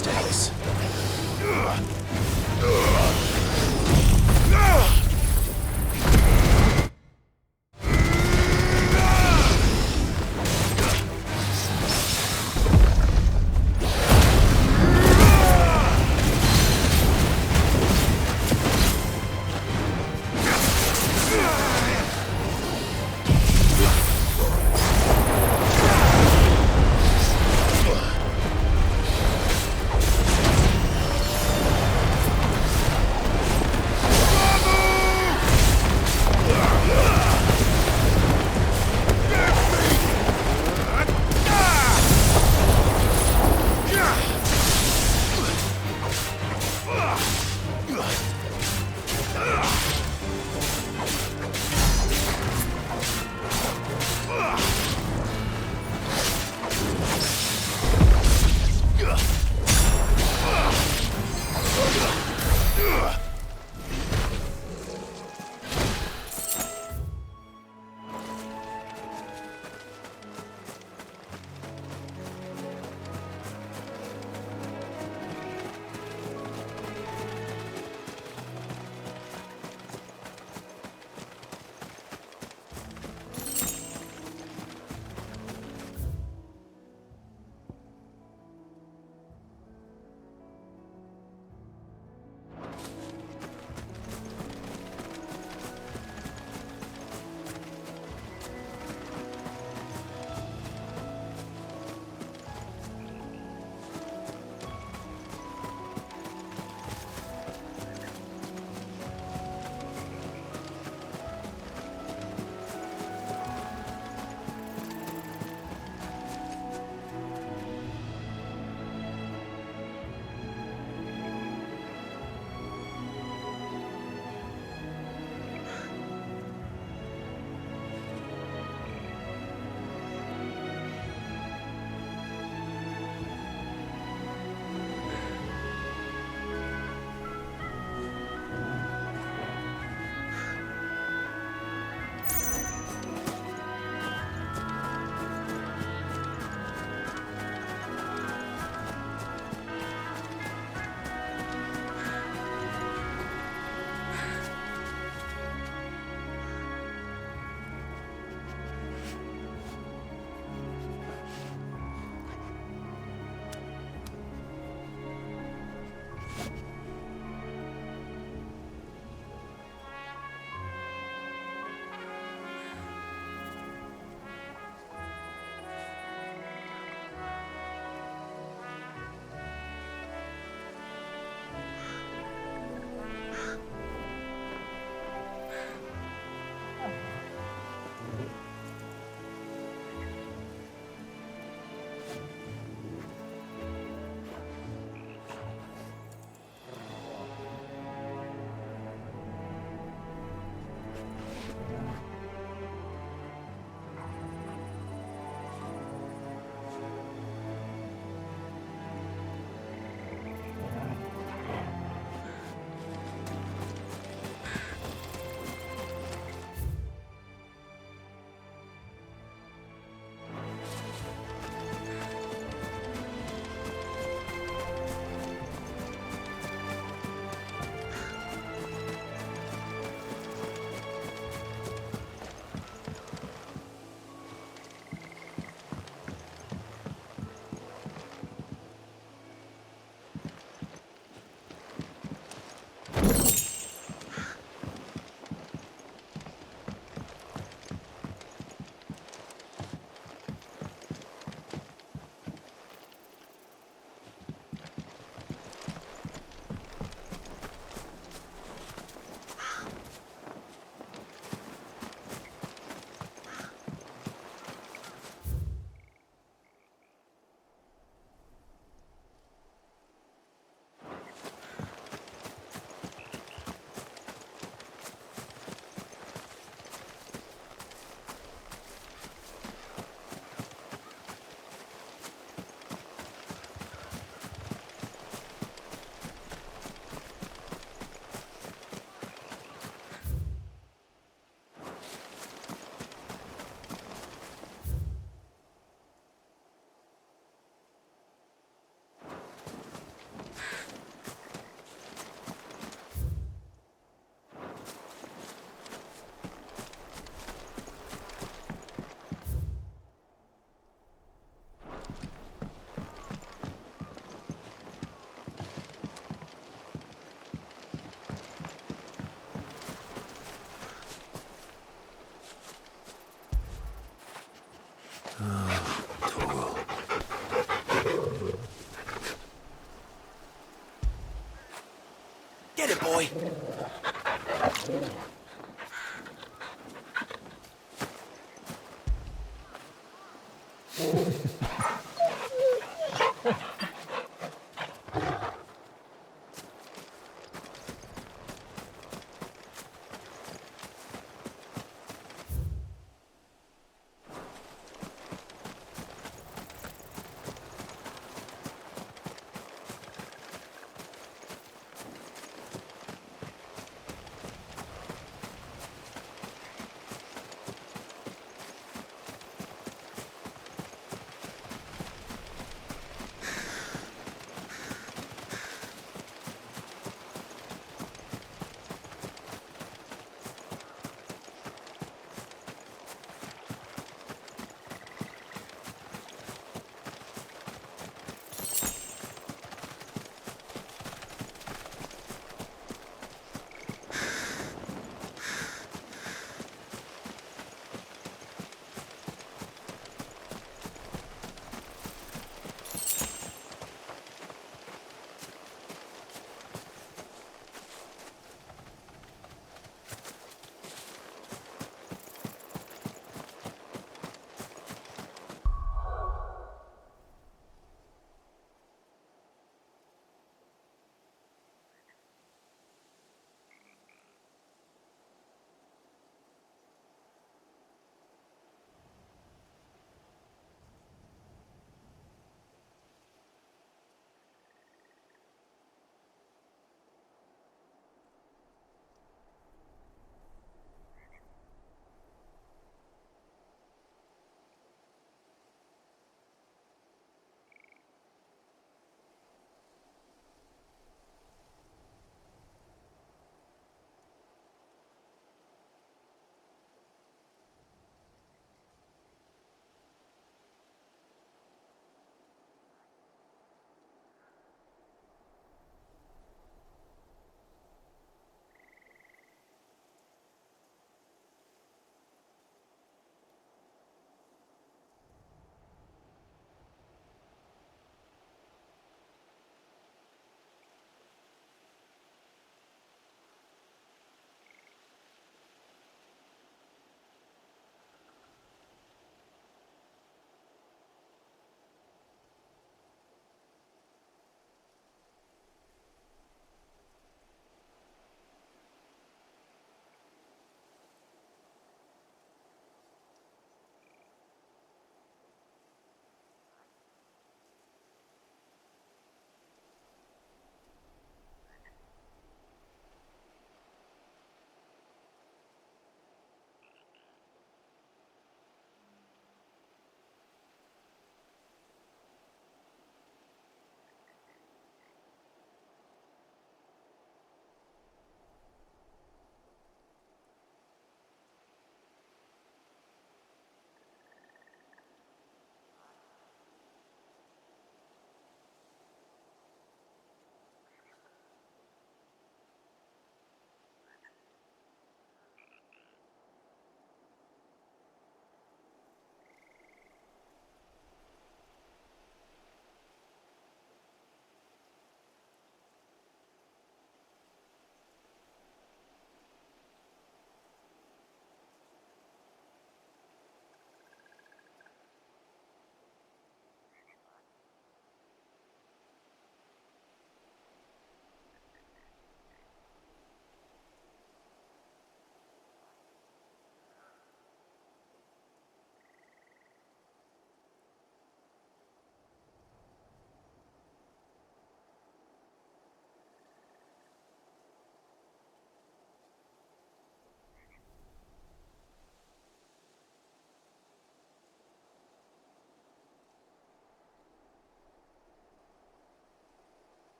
mistakes.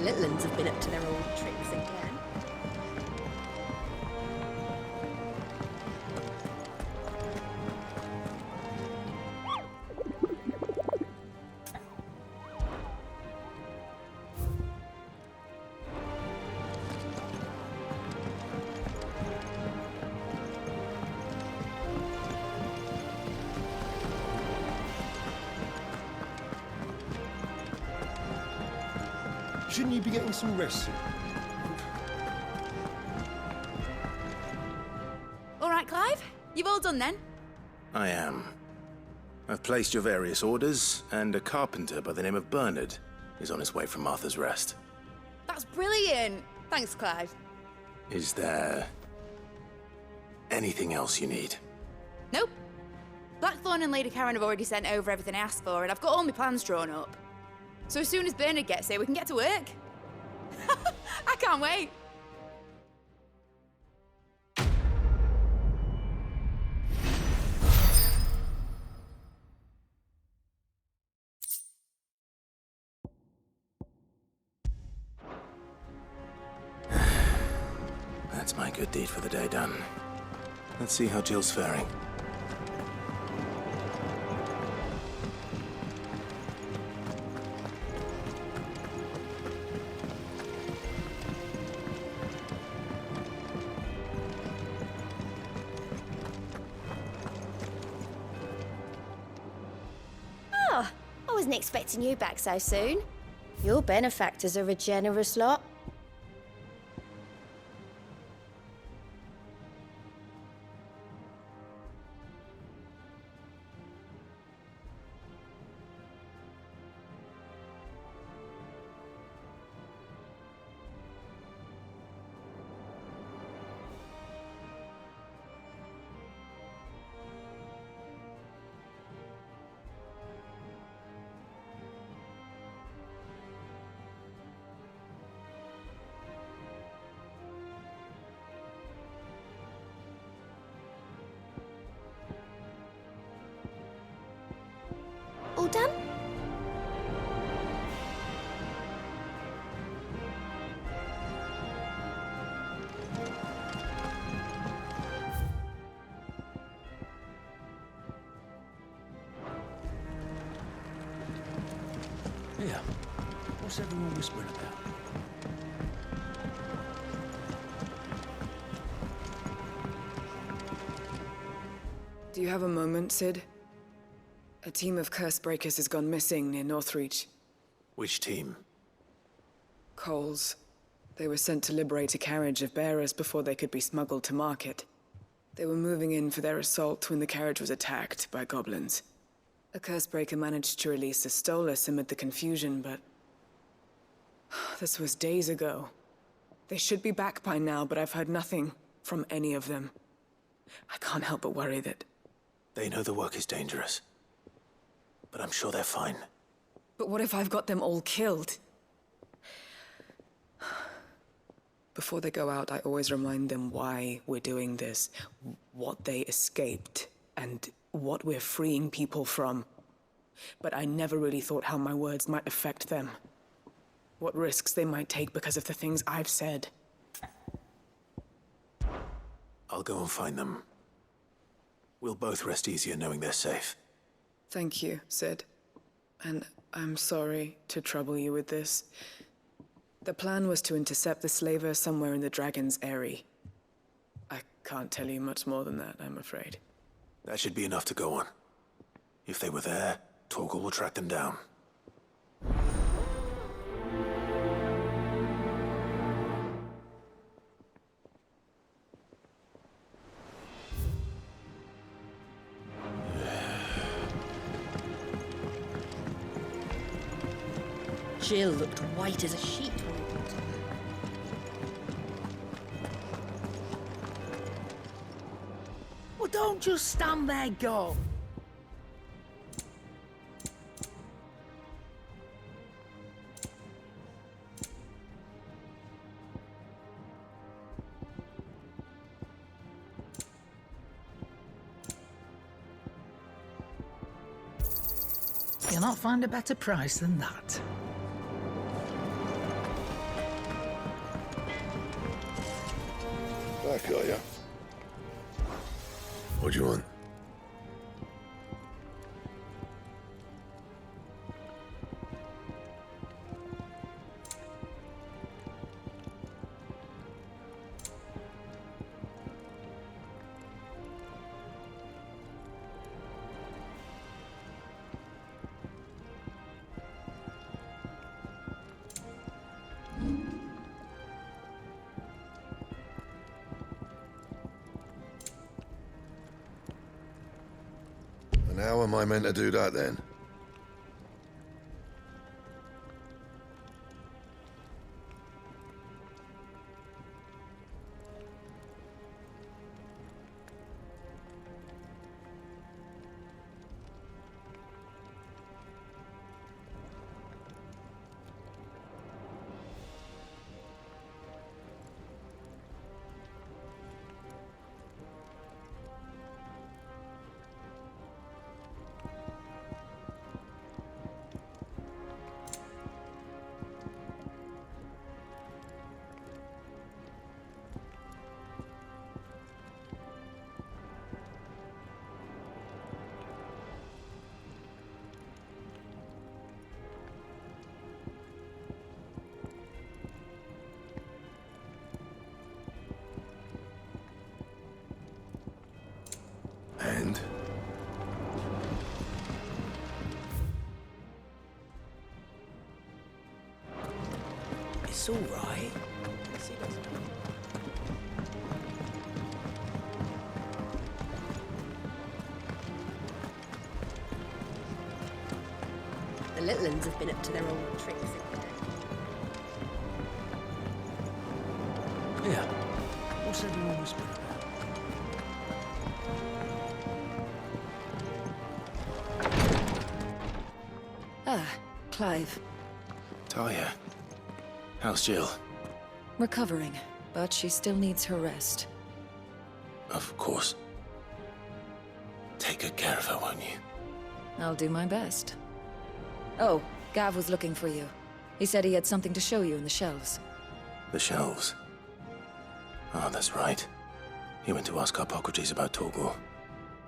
little uns have been up to their old tricks again. Shouldn't you be getting some rest soon? All right, Clive. You've all done then? I am. I've placed your various orders, and a carpenter by the name of Bernard is on his way from Martha's Rest. That's brilliant. Thanks, Clive. Is there anything else you need? Nope. Blackthorn and Lady Karen have already sent over everything I asked for, and I've got all my plans drawn up. So as soon as Bernard gets here, we can get to work. I can't wait. That's my good deed for the day done. Let's see how Jill's faring. I wasn't expecting you back so soon. Your benefactors are a generous lot. All done? Yeah. What's everyone whispering about? Do you have a moment, Sid? A team of curse breakers has gone missing near Northreach. Which team? Coles. They were sent to liberate a carriage of bearers before they could be smuggled to market. They were moving in for their assault when the carriage was attacked by goblins. A curse breaker managed to release a Stolus amid the confusion, but... this was days ago. They should be back by now, but I've heard nothing from any of them. I can't help but worry that... They know the work is dangerous. But I'm sure they're fine. But what if I've got them all killed? Before they go out, I always remind them why we're doing this, what they escaped, and what we're freeing people from. But I never really thought how my words might affect them. What risks they might take because of the things I've said. I'll go and find them. We'll both rest easier knowing they're safe. Thank you, Sid. And I'm sorry to trouble you with this. The plan was to intercept the slaver somewhere in the Dragon's Eyrie. I can't tell you much more than that, I'm afraid. That should be enough to go on. If they were there, Torgal will track them down. Jill looked white as a sheet when we got to her. Well, don't just stand there, go. You'll not find a better price than that. Back, are ya? What do you want? And how am I meant to do that then? And? It's all right. The little ones have been up to their old tricks. Yeah. What's everyone whispering about? Ah, Clive. Talia. How's Jill? Recovering, but she still needs her rest. Of course. Take good care of her, won't you? I'll do my best. Oh, Gav was looking for you. He said he had something to show you in the shelves. The shelves. Ah, that's right. He went to ask Hippocrates about Torgor.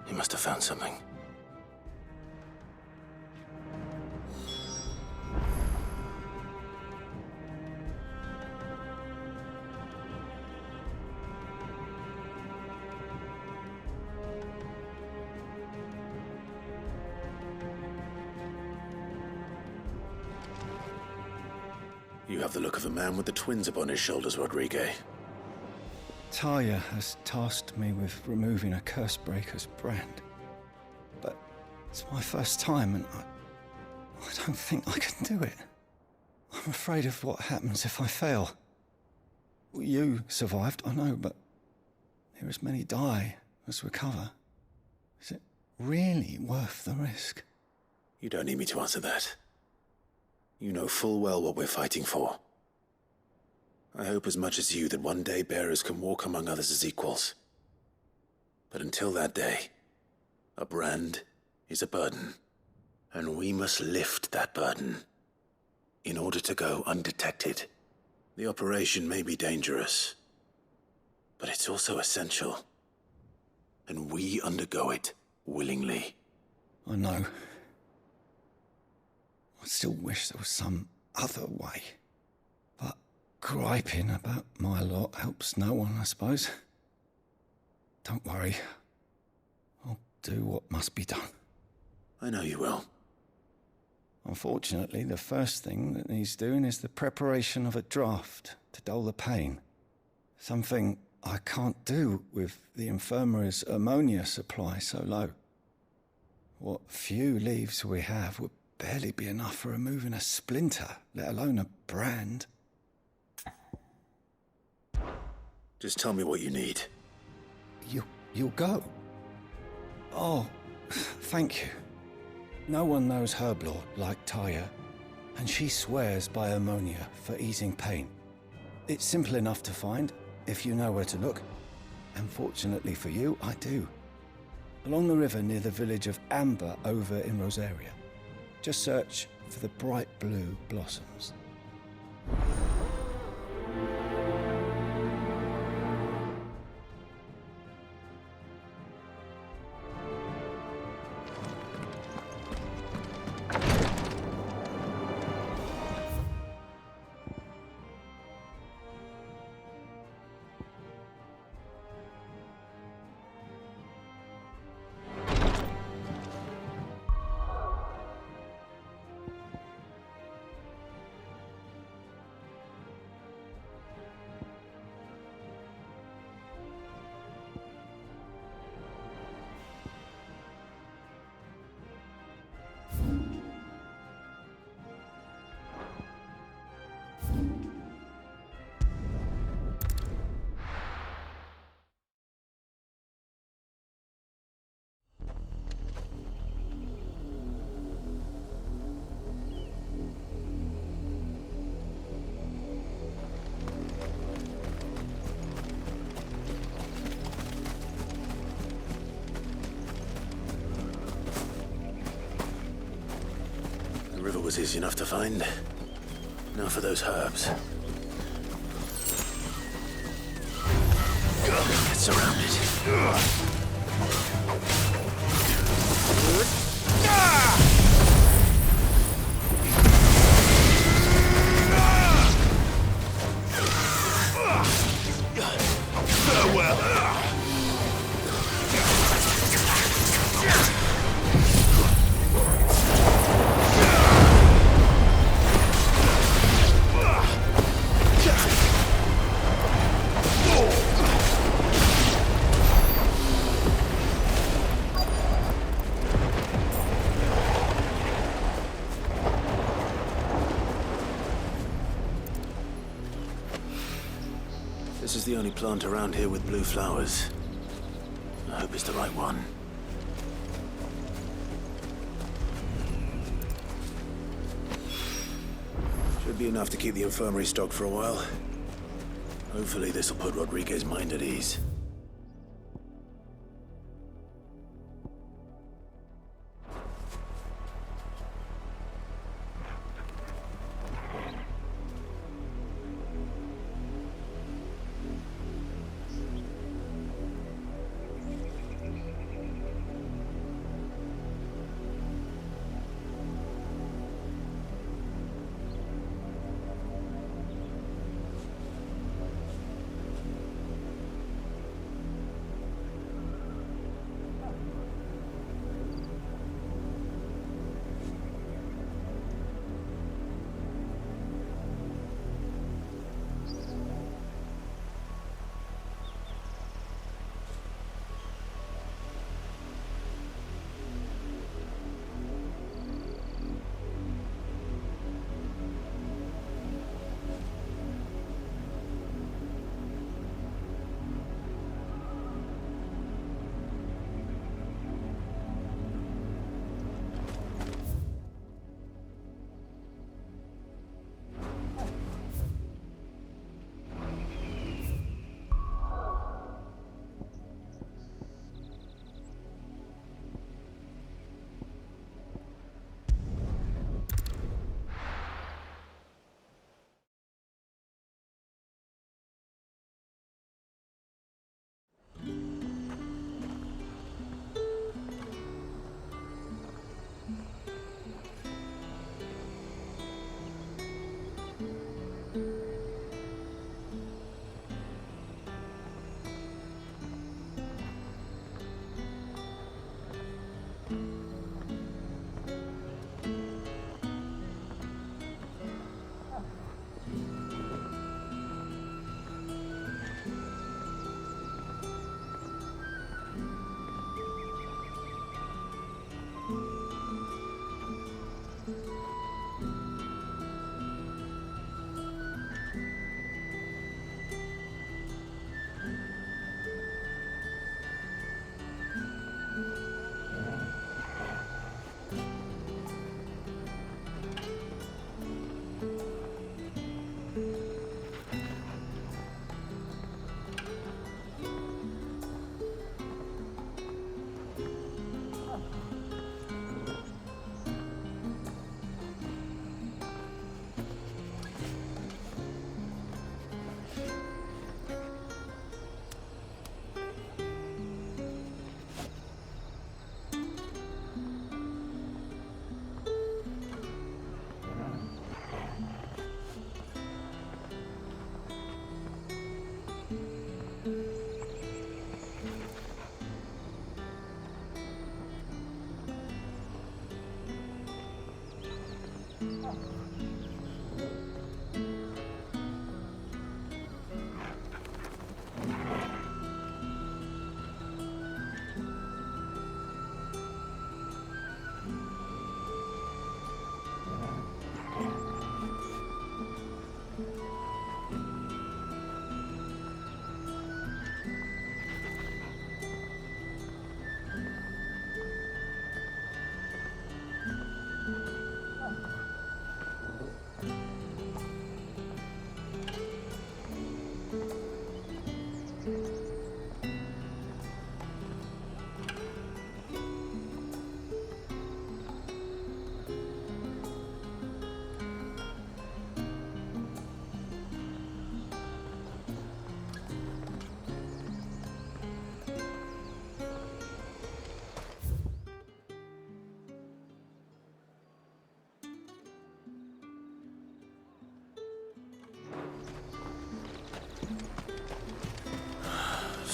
He must have found something. You have the look of a man with the twins upon his shoulders, Rodrigue. Talia has tasked me with removing a Cursebreaker's brand. But it's my first time and I don't think I can do it. I'm afraid of what happens if I fail. You survived, I know, but there as many die as recover. Is it really worth the risk? You don't need me to answer that. You know full well what we're fighting for. I hope as much as you that one day bearers can walk among others as equals. But until that day, a brand is a burden, and we must lift that burden in order to go undetected. The operation may be dangerous, but it's also essential, and we undergo it willingly. I know. I still wish there was some other way. But griping about my lot helps no one, I suppose. Don't worry. I'll do what must be done. I know you will. Unfortunately, the first thing that needs doing is the preparation of a draft to dull the pain. Something I can't do with the infirmary's ammonia supply so low. What few leaves we have would barely be enough for removing a splinter, let alone a brand. Just tell me what you need. You'll go? Oh, thank you. No one knows Herblord like Talia, and she swears by ammonia for easing pain. It's simple enough to find, if you know where to look. And fortunately for you, I do. Along the river near the village of Amber over in Rosaria. Just search for the bright blue blossoms. was easy enough to find. Now for those herbs. Get surrounded. This is the only plant around here with blue flowers. I hope it's the right one. Should be enough to keep the infirmary stocked for a while. Hopefully this will put Rodriguez's mind at ease.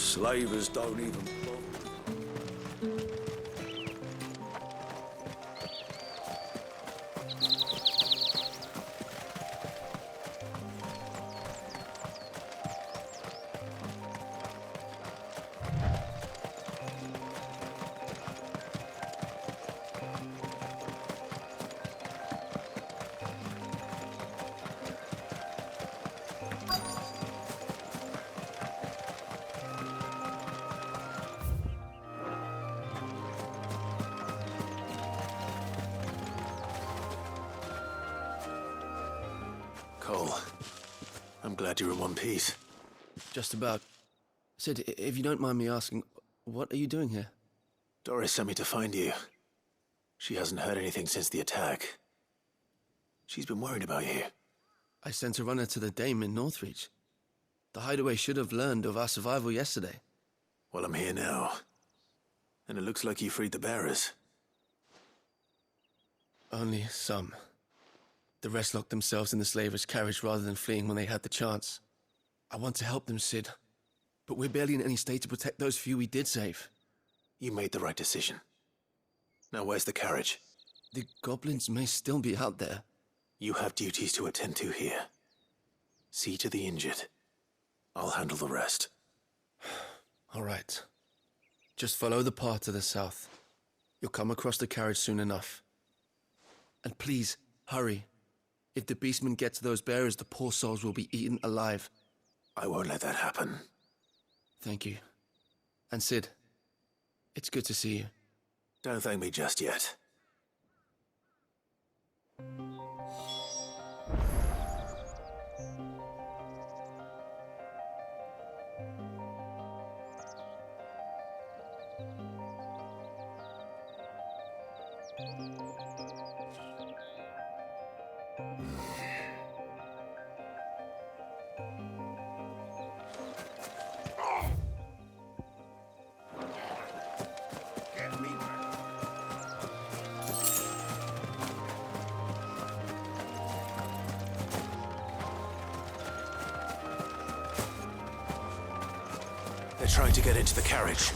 Slavers don't even bother. Cole, I'm glad you're in one piece. Just about. Sid, if you don't mind me asking, what are you doing here? Doris sent me to find you. She hasn't heard anything since the attack. She's been worried about you. I sent a runner to the Dame in Northreach. The hideaway should have learned of our survival yesterday. Well, I'm here now. And it looks like you freed the bearers. Only some. The rest locked themselves in the slavers' carriage rather than fleeing when they had the chance. I want to help them, Sid. But we're barely in any state to protect those few we did save. You made the right decision. Now where's the carriage? The goblins may still be out there. You have duties to attend to here. See to the injured. I'll handle the rest. All right. Just follow the path to the south. You'll come across the carriage soon enough. And please, hurry. If the beastmen get to those bearers, the poor souls will be eaten alive. I won't let that happen. Thank you. And Sid, it's good to see you. Don't thank me just yet. They're trying to get into the carriage.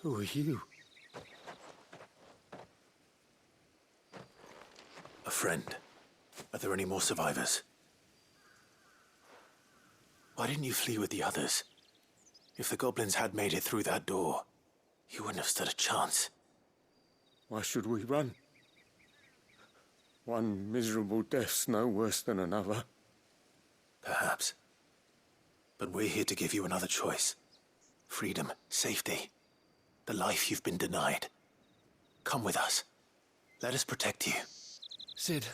Who are you? A friend. Are there any more survivors? Why didn't you flee with the others? If the goblins had made it through that door, you wouldn't have stood a chance. Why should we run? One miserable death's no worse than another. Perhaps. But we're here to give you another choice. Freedom, safety, the life you've been denied. Come with us. Let us protect you. Sid,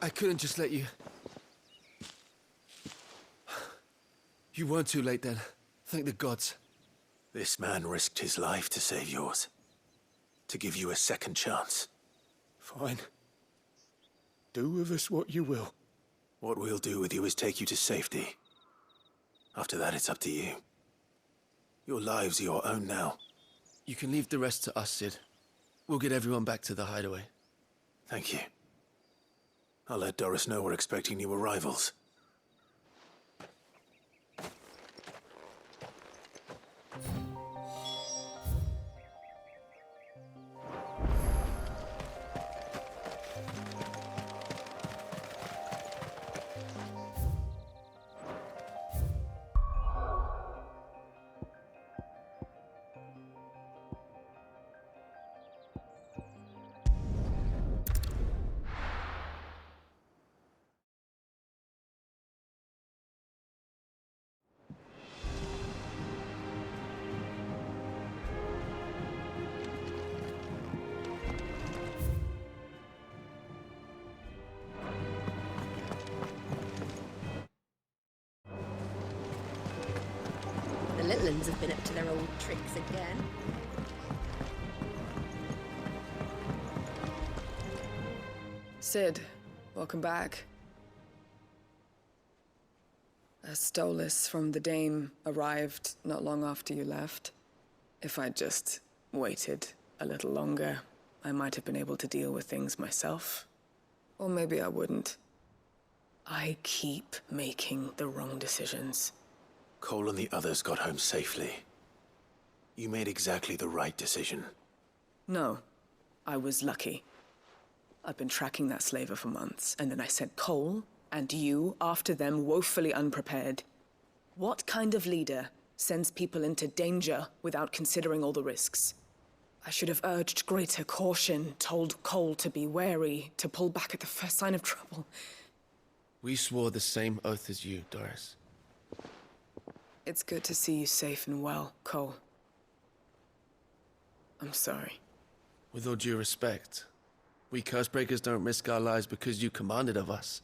I couldn't just let you... You weren't too late then. Thank the gods. This man risked his life to save yours. To give you a second chance. Fine. Do with us what you will. What we'll do with you is take you to safety. After that, it's up to you. Your lives are your own now. You can leave the rest to us, Sid. We'll get everyone back to the hideaway. Thank you. I'll let Doris know we're expecting new arrivals. The little ones have been up to their old tricks again. Sid, welcome back. A Stolas from the Dame arrived not long after you left. If I'd just waited a little longer, I might have been able to deal with things myself. Or maybe I wouldn't. I keep making the wrong decisions. Cole and the others got home safely. You made exactly the right decision. No, I was lucky. I've been tracking that slaver for months, and then I sent Cole and you after them woefully unprepared. What kind of leader sends people into danger without considering all the risks? I should have urged greater caution, told Cole to be wary, to pull back at the first sign of trouble. We swore the same oath as you, Doris. It's good to see you safe and well, Cole. I'm sorry. With all due respect, we Cursebreakers don't risk our lives because you commanded of us.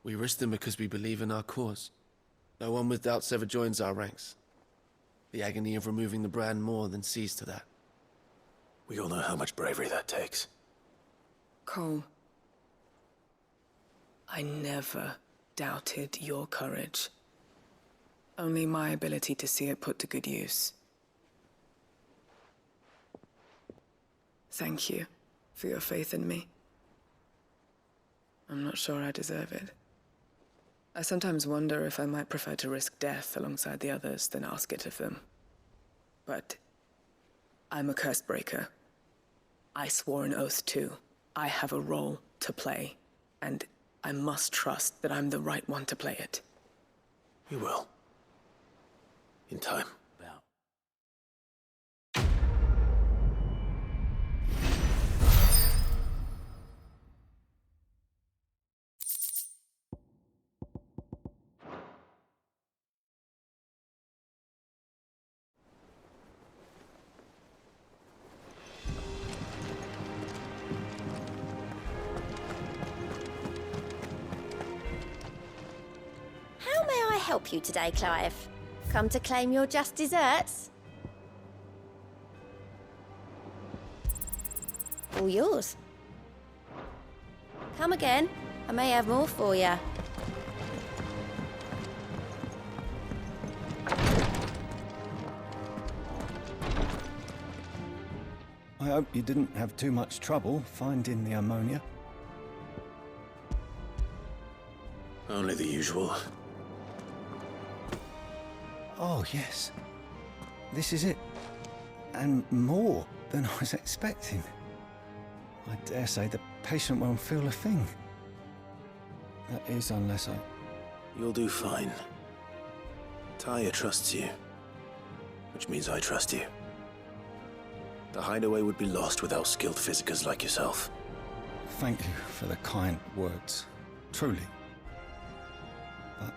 We risk them because we believe in our cause. No one with doubts ever joins our ranks. The agony of removing the brand more than sees to that. We all know how much bravery that takes. Cole, I never doubted your courage. Only my ability to see it put to good use. Thank you for your faith in me. I'm not sure I deserve it. I sometimes wonder if I might prefer to risk death alongside the others than ask it of them. But I'm a Cursebreaker. I swore an oath too. I have a role to play, and I must trust that I'm the right one to play it. You will. In time. How may I help you today, Clive? Come to claim your just desserts? All yours. Come again. I may have more for you. I hope you didn't have too much trouble finding the ammonia. Only the usual. Oh, yes. This is it. And more than I was expecting. I dare say the patient won't feel a thing. That is, unless I... You'll do fine. Tyre trusts you, which means I trust you. The hideaway would be lost without skilled physicers like yourself. Thank you for the kind words. Truly. But...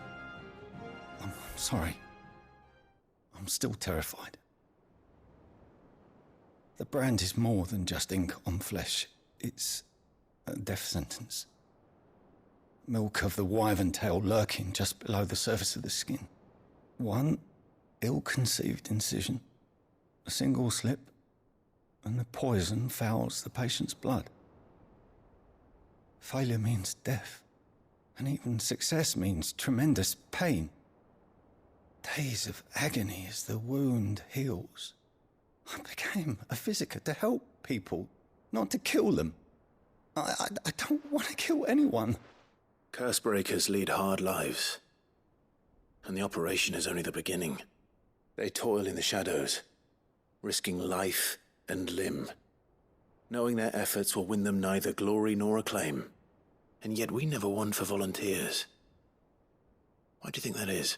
I'm sorry. I'm still terrified. The brand is more than just ink on flesh. It's a death sentence. Milk of the wyvern tail lurking just below the surface of the skin. One ill-conceived incision, a single slip, and the poison fouls the patient's blood. Failure means death, and even success means tremendous pain. Days of agony as the wound heals. I became a physiker to help people, not to kill them. I don't want to kill anyone. Cursebreakers lead hard lives, and the operation is only the beginning. They toil in the shadows, risking life and limb, knowing their efforts will win them neither glory nor acclaim. And yet we never won for volunteers. Why do you think that is?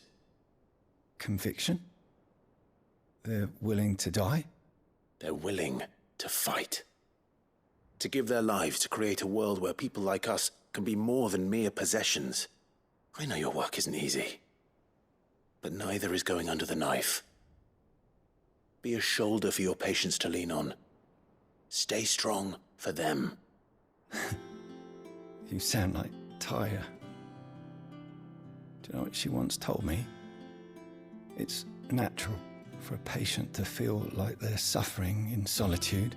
Conviction? They're willing to die? They're willing to fight. To give their lives to create a world where people like us can be more than mere possessions. I know your work isn't easy, but neither is going under the knife. Be a shoulder for your patients to lean on. Stay strong for them. You sound like Tyre. Do you know what she once told me? It's natural for a patient to feel like they're suffering in solitude.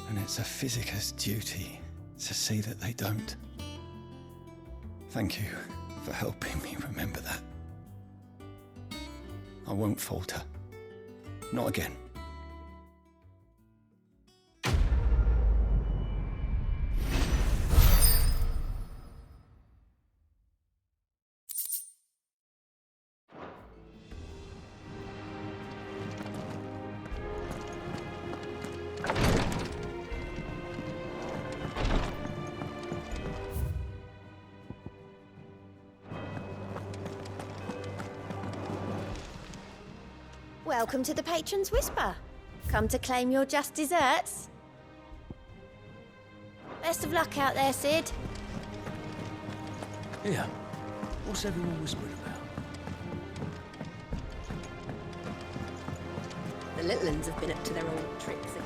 And it's a physiker's duty to see that they don't. Thank you for helping me remember that. I won't falter. Not again. Welcome to the Patron's Whisper. Come to claim your just desserts. Best of luck out there, Sid. Yeah. What's everyone whispering about? The little ones have been up to their old tricks again.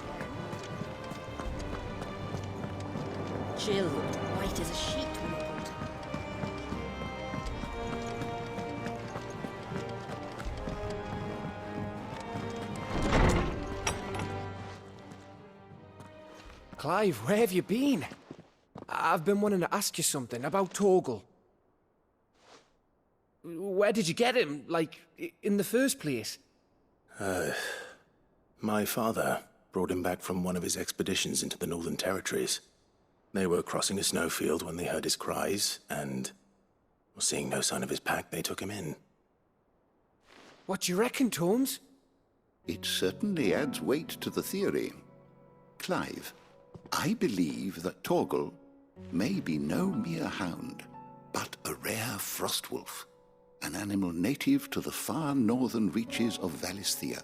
Jill looked white as a sheet when they got her. Clive, where have you been? I've been wanting to ask you something about Torgal. Where did you get him, like, in the first place? My father brought him back from one of his expeditions into the Northern Territories. They were crossing a snowfield when they heard his cries, and, seeing no sign of his pack, they took him in. What do you reckon, Torms? It certainly adds weight to the theory. Clive, I believe that Torgal may be no mere hound, but a rare frostwolf, an animal native to the far northern reaches of Valisthea.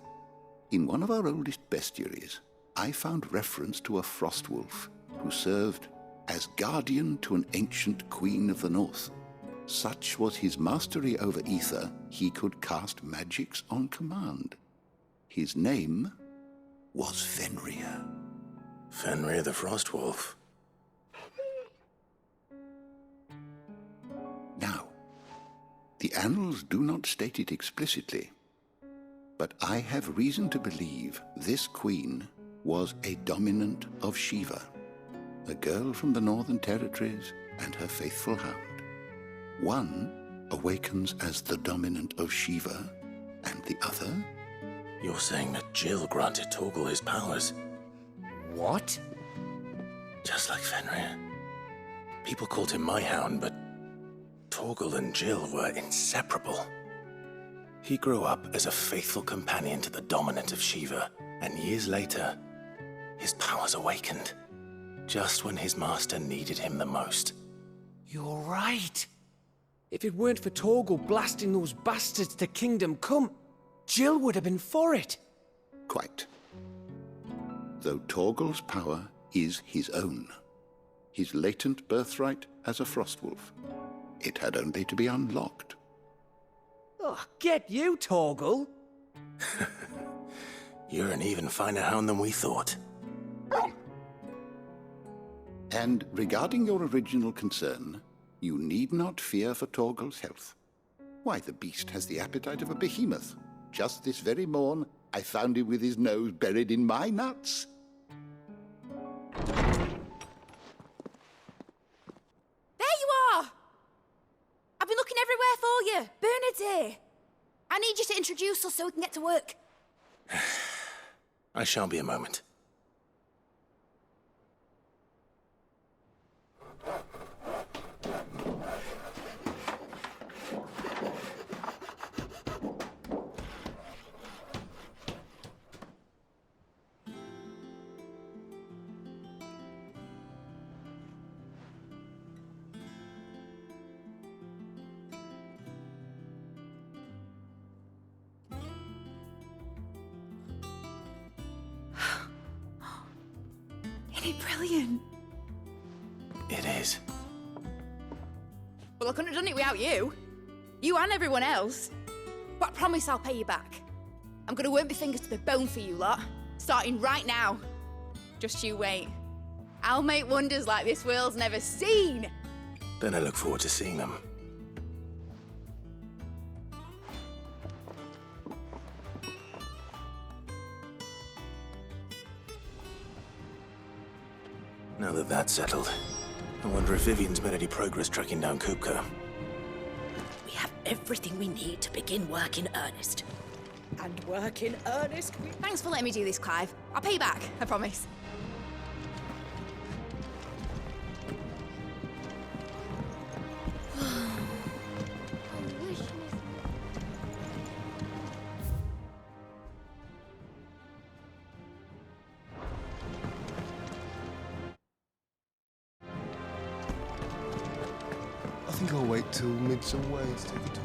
In one of our oldest bestiaries, I found reference to a frostwolf who served as guardian to an ancient queen of the north. Such was his mastery over ether, he could cast magics on command. His name was Fenrir. Fenrir the Frostwolf. Now, the annals do not state it explicitly, but I have reason to believe this queen was a dominant of Shiva, a girl from the Northern Territories and her faithful hound. One awakens as the dominant of Shiva, and the other... You're saying that Jill granted Torgal his powers? What? Just like Fenrir. People called him my hound, but Torgal and Jill were inseparable. He grew up as a faithful companion to the dominant of Shiva, and years later, his powers awakened, just when his master needed him the most. You're right. If it weren't for Torgal blasting those bastards to Kingdom Come, Jill would have been for it. Quite. Though Torgal's power is his own, his latent birthright as a Frostwolf, it had only to be unlocked. Oh, get you, Torgal. You're an even finer hound than we thought. And regarding your original concern, you need not fear for Torgal's health. Why, the beast has the appetite of a behemoth. Just this very morn, I found him with his nose buried in my nuts. There you are! I've been looking everywhere for you. Bernard's here. I need you to introduce us so we can get to work. I shan't be a moment. Isn't it brilliant? It is. Well, I couldn't have done it without you. You and everyone else. But I promise I'll pay you back. I'm gonna work my fingers to the bone for you lot, starting right now. Just you wait. I'll make wonders like this world's never seen. Then I look forward to seeing them. Now that that's settled, I wonder if Vivian's made any progress tracking down Kupka. We have everything we need to begin work in earnest. And work in earnest we... Thanks for letting me do this, Clive. I'll pay you back, I promise. I think I'll wait till Midsummer Way to take a tour.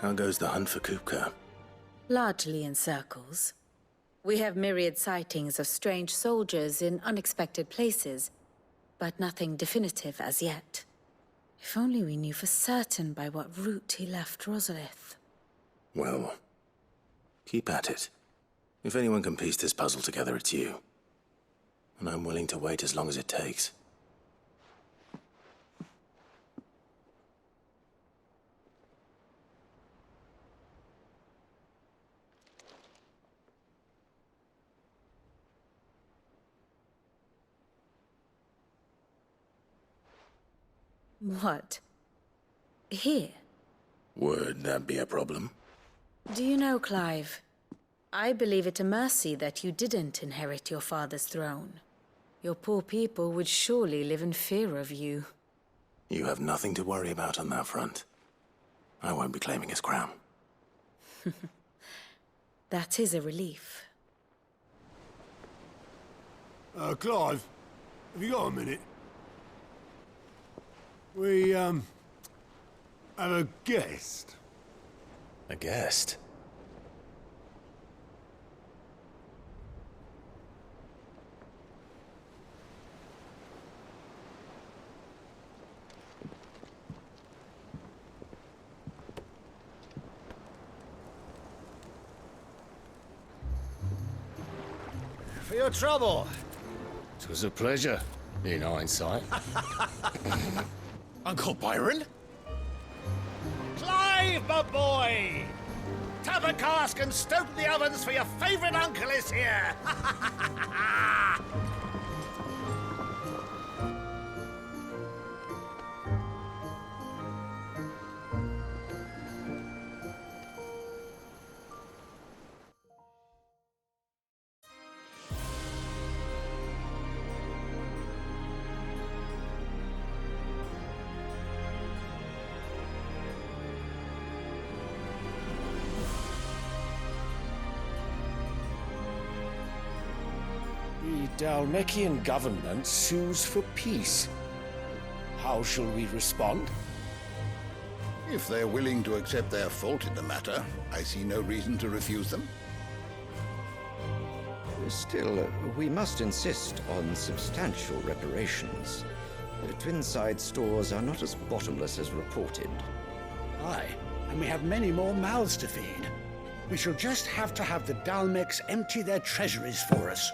How goes the hunt for Kupka? Largely in circles. We have myriad sightings of strange soldiers in unexpected places, but nothing definitive as yet. If only we knew for certain by what route he left Rosalith. Well, keep at it. If anyone can piece this puzzle together, it's you. And I'm willing to wait as long as it takes. What? Here? Would that be a problem? Do you know, Clive? I believe it a mercy that you didn't inherit your father's throne. Your poor people would surely live in fear of you. You have nothing to worry about on that front. I won't be claiming his crown. That is a relief. Clive, have you got a minute? We, have a guest. A guest? For your trouble. It was a pleasure, in hindsight. Uncle Byron? Clive, my boy! Tap a cask and stoke the ovens for your favourite uncle is here! The Dalmekian government sues for peace. How shall we respond? If they're willing to accept their fault in the matter, I see no reason to refuse them. Still, we must insist on substantial reparations. Twinside stores are not as bottomless as reported. Aye, and we have many more mouths to feed. We shall just have to have the Dalmecs empty their treasuries for us.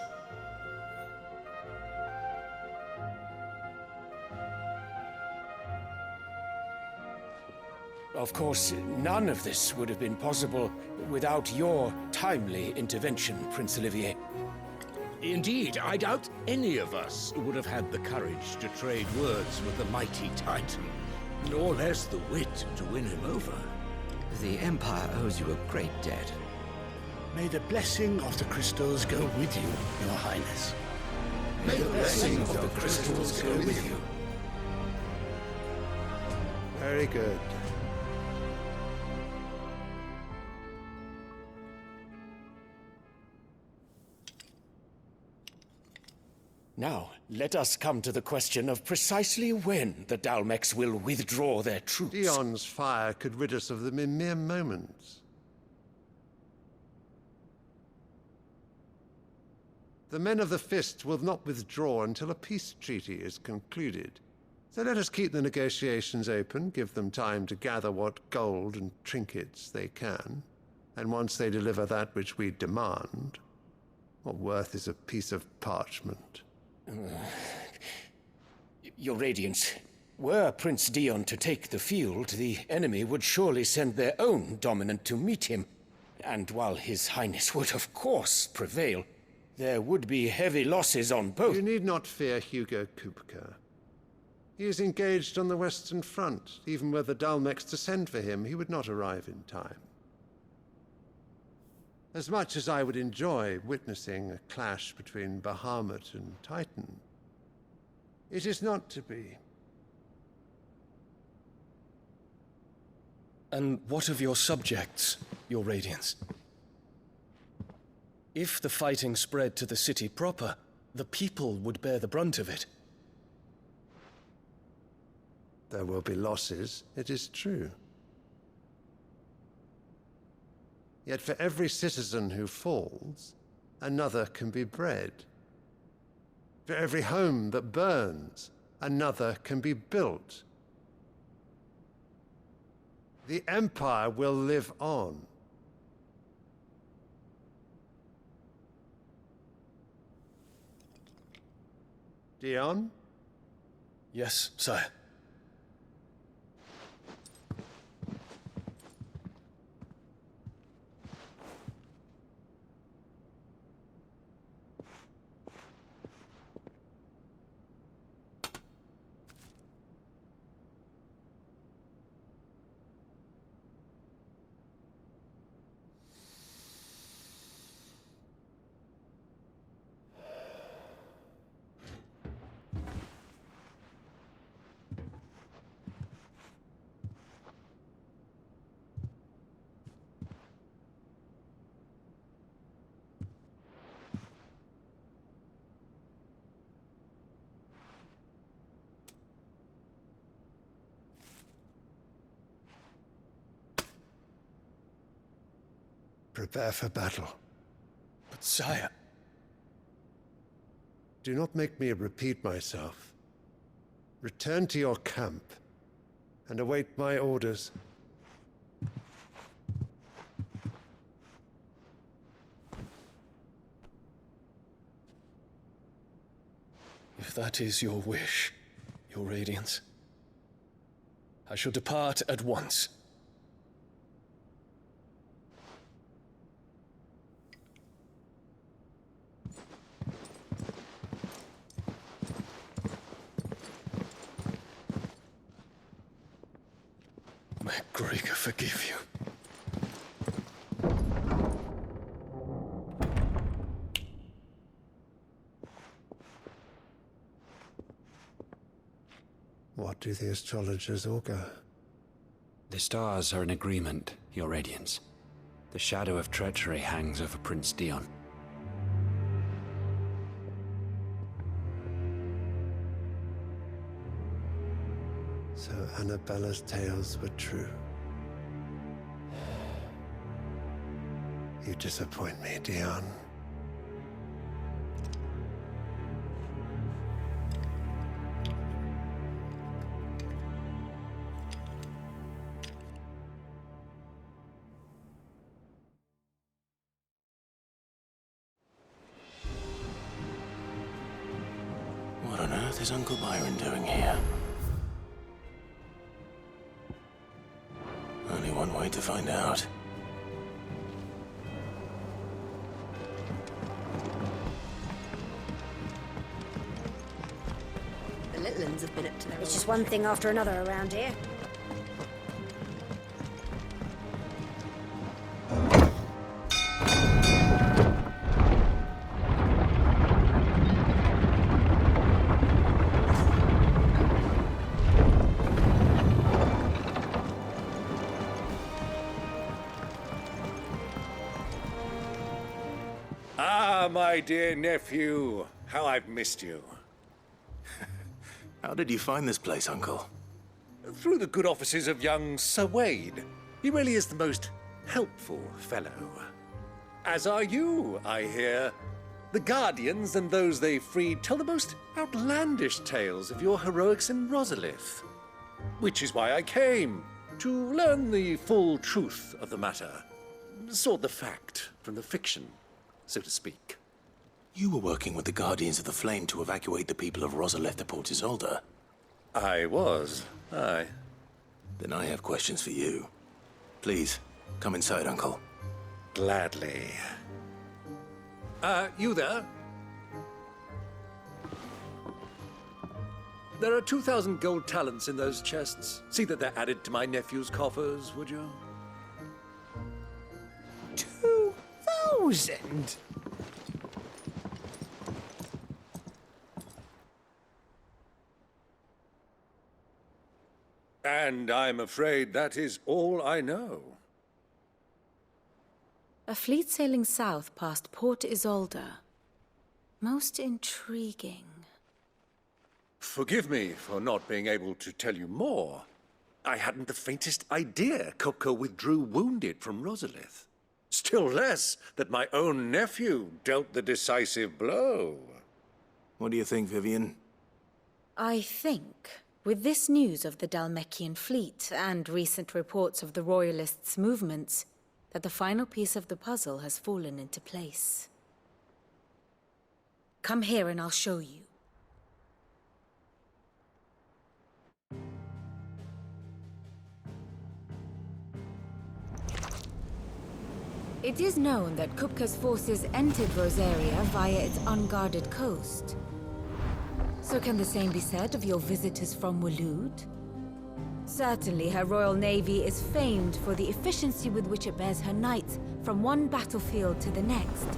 Of course, none of this would have been possible without your timely intervention, Prince Olivier. Indeed, I doubt any of us would have had the courage to trade words with the mighty Titan, nor less the wit to win him over. The Empire owes you a great debt. May the blessing of the crystals go with you, Your Highness. May the blessing of the crystals go with you. Very good. Now, let us come to the question of precisely when the Dalmecs will withdraw their troops. Dion's fire could rid us of them in mere moments. The men of the Fist will not withdraw until a peace treaty is concluded. So let us keep the negotiations open, give them time to gather what gold and trinkets they can, and once they deliver that which we demand, what worth is a piece of parchment? Your Radiance, were Prince Dion to take the field, the enemy would surely send their own dominant to meet him. And while His Highness would of course prevail, there would be heavy losses on both. You need not fear Hugo Kupka. He is engaged on the Western Front. Even were the Dalmecs to send for him, he would not arrive in time. As much as I would enjoy witnessing a clash between Bahamut and Titan, it is not to be. And what of your subjects, Your Radiance? If the fighting spread to the city proper, the people would bear the brunt of it. There will be losses, it is true. Yet for every citizen who falls, another can be bred. For every home that burns, another can be built. The Empire will live on. Dion? Yes, sire. Prepare for battle. But sire... Do not make me repeat myself. Return to your camp and await my orders. If that is your wish, Your Radiance, I shall depart at once. May Gregor forgive you. What do the astrologers augur? The stars are in agreement, Your Radiance. The shadow of treachery hangs over Prince Dion. Annabella's tales were true. You disappoint me, Dion. What on earth is Uncle Byron doing here? Only one way to find out. The little ones have been up to their It's old just one thing after another around here. Ah, my dear nephew. How I've missed you. How did you find this place, Uncle? Through the good offices of young Sir Wade. He really is the most helpful fellow. As are you, I hear. The Guardians and those they freed tell the most outlandish tales of your heroics in Rosalith. Which is why I came, to learn the full truth of the matter. Sort the fact from the fiction, so to speak. You were working with the Guardians of the Flame to evacuate the people of Rosalith to Port Isolde. I was, aye. Then I have questions for you. Please, come inside, Uncle. Gladly. You there? There are 2,000 gold talents in those chests. See that they're added to my nephew's coffers, would you? 2,000? And I'm afraid that is all I know. A fleet sailing south past Port Isolde. Most intriguing. Forgive me for not being able to tell you more. I hadn't the faintest idea Kopko withdrew wounded from Rosalith. Still less that my own nephew dealt the decisive blow. What do you think, Vivian? I think, with this news of the Dhalmekian fleet and recent reports of the Royalists' movements, that the final piece of the puzzle has fallen into place. Come here and I'll show you. It is known that Kupka's forces entered Rosaria via its unguarded coast. So can the same be said of your visitors from Waloed? Certainly, her Royal Navy is famed for the efficiency with which it bears her knights from one battlefield to the next.